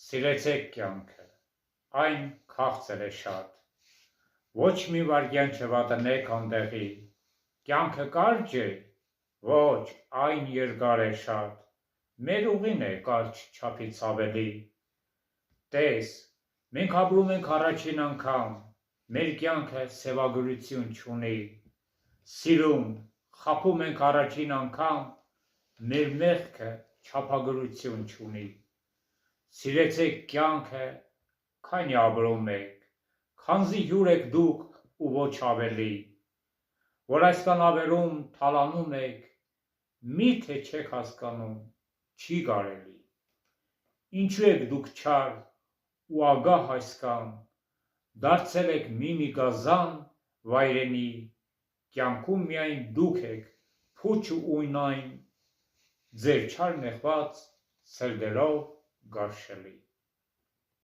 Սիրեցեք կյանքը, այն քաղցր է շատ, ոչ մի վայրկյան չվատնեք անտեղի, կյանքը կարճ է, ոչ, այն երկար է շատ, մեր ուղին է կարճ չափից ավելի, տես, մենք ապրում ենք առաջին անգամ, մեր կյանքը սևագրություն չունի, սիրում, խաբում ենք առաջին անգամ, մեր մեղքը չափագրություն չունի, սիրեցեք կյանքը, քանի ապրում եք, քանզի հյուր եք դուք ու ոչ ավելի, որ այսքան ավերում թալանում եք, միթե չեք հասկանում, չի կարելի, ինչու եք դուք չար ու ագահ այսքան, դարձել եք մի գազան, վայրենի, կյանքում միայն դուք եք, փուչ ու ույնայն, ձեր չար նեղված սրտերով գարշելի։